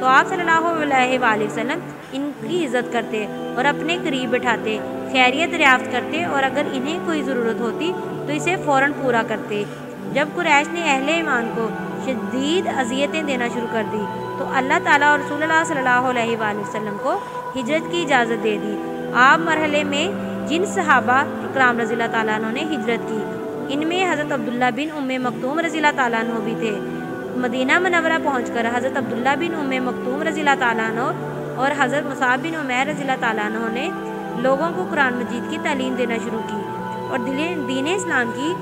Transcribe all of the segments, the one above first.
تو آپ صلی اللہ علیہ وآلہ وسلم ان کی عزت کرتے اور اپنے قریب بٹھاتے، خیریت دریافت کرتے اور اگر انہیں کوئی ضرورت ہوتی تو اسے فوراً پورا کرتے۔ جب قریش نے اہل ایمان کو شدید اذیتیں دینا شروع کر دی تو اللہ تعالیٰ اور رسول اللہ صلی اللہ علیہ وآلہ وسلم کو ہجرت کی اجازت دے دی۔ آپ مرحلے میں جن صحابہ اکرام رضی اللہ تعالیٰ عنہ نے ہجرت کی، ان میں حضرت عبداللہ بن ام مکتوم رضی اللہ تعالیٰ عنہ بھی تھے۔ مدینہ منورہ پہنچ کر حضرت عبداللہ بن ام مکتوم رضی اللہ تعالیٰ عنہ اور حضرت مصعب بن عمیر رضی اللہ تعالیٰ عنہ نے لوگوں کو قرآن مجید کی تعلیم دینا شروع کی اور دین اسلام کی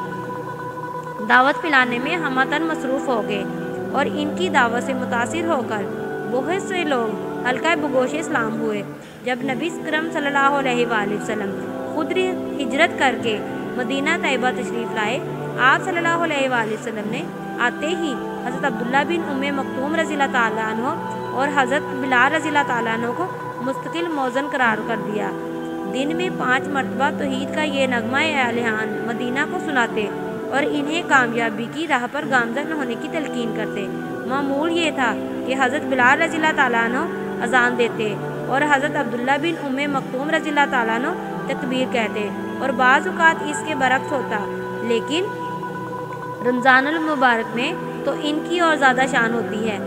دعوت پلانے میں ہمتاً مصروف ہو گئے، اور ان کی دعوت سے متاثر ہو کر بہت سے لوگ حلقہ بگوش اسلام ہوئے۔ جب نبی اکرم صلی اللہ علیہ وآلہ وسلم خود ہجرت کر کے مدینہ طیبہ تشریف لائے، آپ صلی اللہ علیہ وآلہ وسلم نے آتے ہی حضرت عبداللہ بن ام مکتوم رضی اللہ تعالیٰ عنہ اور حضرت بلال رضی اللہ تعالیٰ عنہ کو مستقل موزن قرار کر دیا۔ دن میں 5 مرتبہ توحید کا یہ نغمہ اعلان مدینہ کو سناتے اور انہیں کامیابی کی راہ پر گامزن ہونے کی تلقین کرتے۔ معمول یہ تھا کہ حضرت بلال رضی اللہ تعالیٰ عنہ اذان دیتے اور حضرت عبداللہ بن ام مکتوم رضی اللہ تعالیٰ عنہ تکبیر کہتے، اور بعض اوقات اس کے برعکس ہوتا، لیکن رمضان المبارک میں تو ان کی اور زیادہ شان ہوتی ہے۔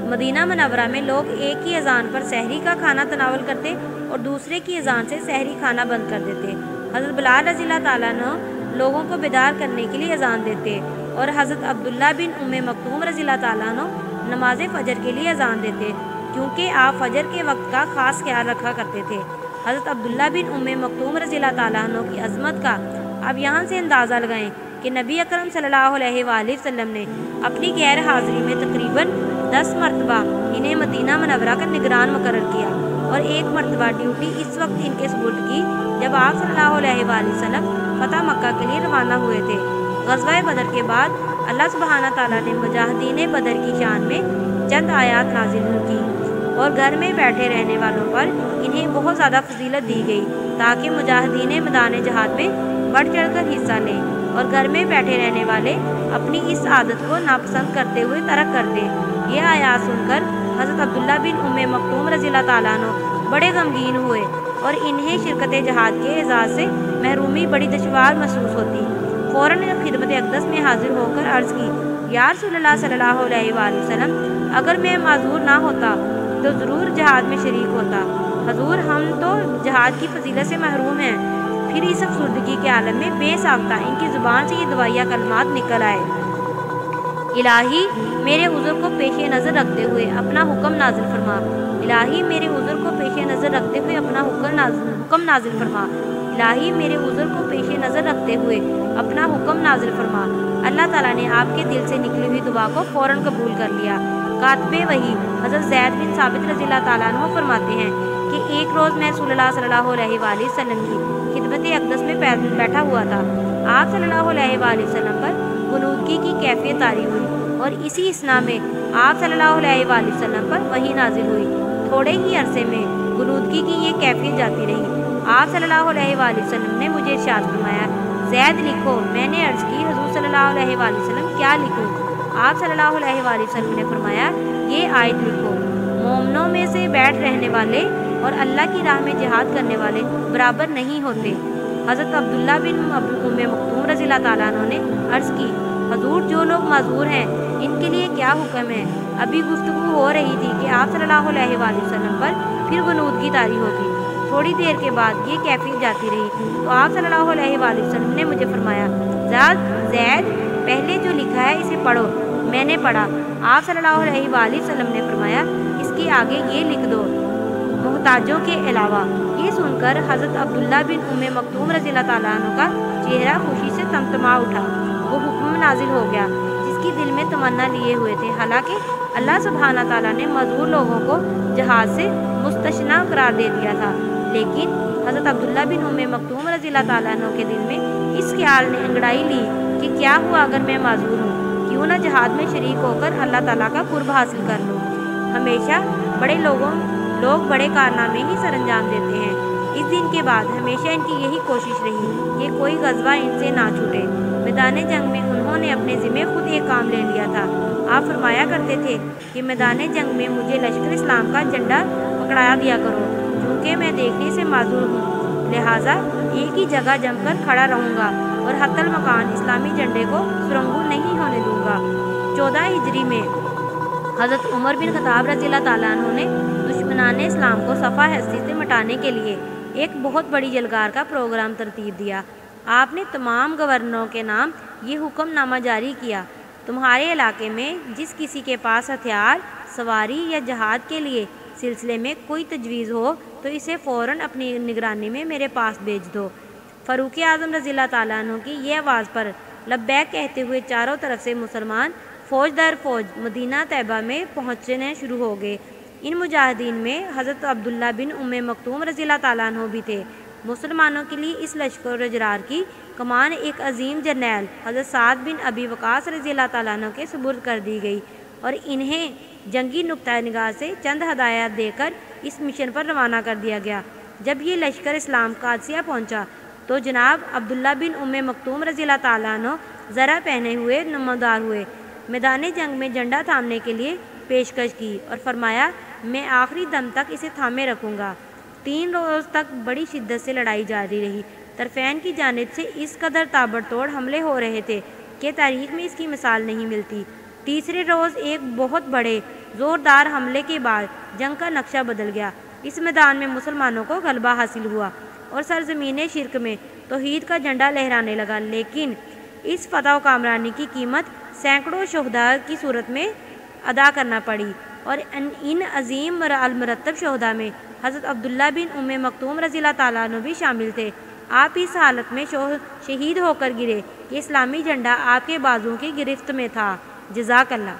مدینہ منورہ میں لوگ ایک ہی اذان پر سحری کا کھانا تناول کرتے اور دوسرے کی اذان سے سحری کھانا بند کر دیتے۔ حضرت بلال رضی اللہ تعالیٰ عنہ لوگوں کو بیدار کرنے کے لیے اذان دیتے اور حضرت عبداللہ بن ام مکتوم رضی اللہ تعالیٰ عنہ نماز فجر کے لیے اذان دیتے، کیونکہ آپ فجر کے وقت کا خاص خیال رکھا کرتے تھے۔ حضرت عبداللہ بن ام مکتوم رضی اللہ تعالیٰ عنہ کی عظمت کا اب یہاں سے اندازہ لگائیں کہ نبی اکرم صلی اللہ علیہ وآلہ وسلم نے اپنی غیر حاضری میں تقریباً 10 مرتبہ انہیں مدینہ منورہ کا نگران مقرر کیا، اور 1 مرتبہ ڈیوٹی اس وقت ان کے سپرد کی جب آپ صلی اللہ علیہ وآلہ وسلم فتح مکہ کے لیے روانہ ہوئے تھے۔ غزوہ بدر کے بعد اللہ سبحانہ تعالیٰ نے مجاہدین بدر کی شان میں چند آیات نازل کی اور گھر میں بیٹھے رہنے والوں پر انہیں بہت زیادہ فضیلت دی گئی تاکہ مجاہدین میدان جہاد میں بڑھ چڑھ کر حصہ لیں، اور گھر میں بیٹھے رہنے والے اپنی اس عادت کو ناپسند کرتے ہوئے ترک کر دیں۔ یہ آیات سن کر حضرت عبداللہ بن ام مکتوم رضی اللہ تعالیٰ عنہ بڑے غمگین ہوئے اور انہیں شرکت جہاد کے اعزاز سے محرومی بڑی دشوار محسوس ہوتی۔ فوراً خدمت اقدس میں حاضر ہو کر عرض کی، یا رسول اللہ صلی اللہ علیہ وآلہ وسلم، اگر میں معذور نہ ہوتا تو ضرور جہاد میں شریک ہوتا۔ حضور، ہم تو جہاد کی فضیلت سے محروم ہیں۔ پھر اس افسردگی کے عالم میں بے ساختہ ان کی زبان سے یہ دعائیہ کلمات نکل آئے، الہی میرے عذر کو پیش نظر رکھتے ہوئے اپنا حکم نازل فرما، الہی میرے عذر کو پیش نظر رکھتے ہوئے اپنا حکم نازل فرما، الہی میرے عذر کو پیش نظر رکھتے ہوئے اپنا حکم نازل فرما۔ اللہ تعالیٰ نے آپ کے دل سے نکلی ہوئی دعا کو فوراً قبول کر لیا۔ کاتب وحی حضرت زید بن ثابت رضی اللہ تعالیٰ عنہ فرماتے ہیں کہ ایک روز میں رسول اللہ صلی اللہ علیہ وآلہ وسلم کی خدمت اقدس میں بیٹھا ہوا تھا۔ آپ صلی اللہ علیہ وآلہ وسلم پر غنودگی کی کیفیت طاری ہوئی اور اسی اثنا میں آپ صلی اللہ علیہ وآلہ وسلم پر وحی نازل ہوئی۔ تھوڑے ہی عرصے میں غنودگی کی یہ کیفیت جاتی رہی۔ آپ صلی اللہ علیہ وآلہ وسلم نے مجھے ارشاد فرمایا، زید لکھو۔ میں نے عرض کی، حضور صلی اللہ علیہ وآلہ وسلم کیا لکھوں؟ آپ صلی اللہ علیہ وآلہ وسلم نے فرمایا، یہ آیت لکھو، مومنوں میں سے بیٹھ رہنے والے اور اللہ کی راہ میں جہاد کرنے والے برابر نہیں ہوتے۔ حضرت عبداللہ بن ام مکتوم رضی اللہ تعالیٰ عنہ نے عرض کی، حضور، جو لوگ معذور ہیں ان کے لیے کیا حکم ہے؟ ابھی گفتگو ہو رہی تھی کہ آپ صلی اللہ علیہ وآلہ وسلم پر پھر غنودگی طاری ہوگی۔ تھوڑی دیر کے بعد یہ کیفیت جاتی رہی تو آپ صلی اللہ علیہ وآلہ وسلم نے مجھے فرمایا، زید پہلے جو لکھا ہے اسے پڑھو۔ میں نے پڑھا۔ آپ صلی اللہ علیہ وآلہ وسلم نے فرمایا، اس کے آگے یہ لکھ دو، محتاجوں کے علاوہ۔ یہ سن کر حضرت عبداللہ بن ام مکتوم رضی اللہ تعالیٰ عنہ کا چہرہ خوشی سے تمتما اٹھا۔ وہ حکم نازل ہو گیا جس کی دل میں تمنا لیے ہوئے تھے۔ حالانکہ اللہ سبحانہ تعالیٰ نے معذور لوگوں کو جہاد سے مستثنی قرار دے دیا تھا، لیکن حضرت عبداللہ بن ام مکتوم رضی اللہ تعالیٰ عنہ کے دل میں اس خیال نے انگڑائی لی کہ کیا ہوا اگر میں معذور ہوں، کیوں نہ جہاد میں شریک ہو کر اللہ تعالیٰ کا قرب حاصل کر لوں۔ ہمیشہ لوگ بڑے کارنامے ہی سر انجام دیتے ہیں۔ اس دن کے بعد ہمیشہ ان کی یہی کوشش رہی کہ کوئی غزوہ ان سے نہ چھوٹے۔ میدان جنگ میں انہوں نے اپنے ذمے خود ایک کام لے لیا تھا۔ آپ فرمایا کرتے تھے کہ میدان جنگ میں مجھے لشکر اسلام کا جھنڈا پکڑا دیا کرو، کیونکہ میں دیکھنے سے معذور ہوں، لہٰذا ایک ہی جگہ جم کر کھڑا رہوں گا اور حتی المکان اسلامی جھنڈے کو سرنگوں نہیں ہونے دوں گا۔ 14 ہجری میں حضرت عمر بن خطاب رضی اللہ تعالیٰ عنہ نے دشمنان اسلام کو صفحہ ہستی سے مٹانے کے لیے ایک بہت بڑی جلگار کا پروگرام ترتیب دیا۔ آپ نے تمام گورنروں کے نام یہ حکم نامہ جاری کیا: تمہارے علاقے میں جس کسی کے پاس ہتھیار، سواری یا جہاد کے لیے سلسلے میں کوئی تجویز ہو تو اسے فوراً اپنی نگرانی میں میرے پاس بھیج دو۔ فاروق اعظم رضی اللہ تعالیٰ عنہ کی یہ آواز پر لبیک کہتے ہوئے چاروں طرف سے مسلمان فوج در فوج مدینہ طیبہ میں پہنچنے شروع ہو گئے۔ ان مجاہدین میں حضرت عبداللہ بن مکتوم رضی اللہ تعالیٰ عنہ بھی تھے۔ مسلمانوں کے لیے اس لشکر اجرار کی کمان ایک عظیم جرنیل حضرت سعد بن ابی وقاص رضی اللہ تعالیٰ عنہ کے سپرد کر دی گئی اور انہیں جنگی نقطۂ نگاہ سے چند ہدایات دے کر اس مشن پر روانہ کر دیا گیا۔ جب یہ لشکر اسلام قادسیہ پہنچا تو جناب عبداللہ بن مکتوم رضی اللہ تعالیٰ عنہ زرہ پہنے ہوئے نمودار ہوئے، میدان جنگ میں جھنڈا تھامنے کے لیے پیشکش کی اور فرمایا، میں آخری دم تک اسے تھامے رکھوں گا۔ 3 روز تک بڑی شدت سے لڑائی جاری رہی۔ طرفین کی جانب سے اس قدر تابڑ توڑ حملے ہو رہے تھے کہ تاریخ میں اس کی مثال نہیں ملتی۔ تیسرے روز ایک بہت بڑے زوردار حملے کے بعد جنگ کا نقشہ بدل گیا۔ اس میدان میں مسلمانوں کو غلبہ حاصل ہوا اور سرزمین شرک میں توحید کا جھنڈا لہرانے لگا، لیکن اس فتح و کامرانی کی قیمت سینکڑوں شہداء کی صورت میں ادا کرنا پڑی، اور ان عظیم المرتب شہداء میں حضرت عبداللہ بن مکتوم رضی اللہ تعالیٰ عنہ بھی شامل تھے۔ آپ اس حالت میں شہید ہو کر گرے کہ اسلامی جھنڈا آپ کے بازوؤں کی گرفت میں تھا۔ جزاک اللہ۔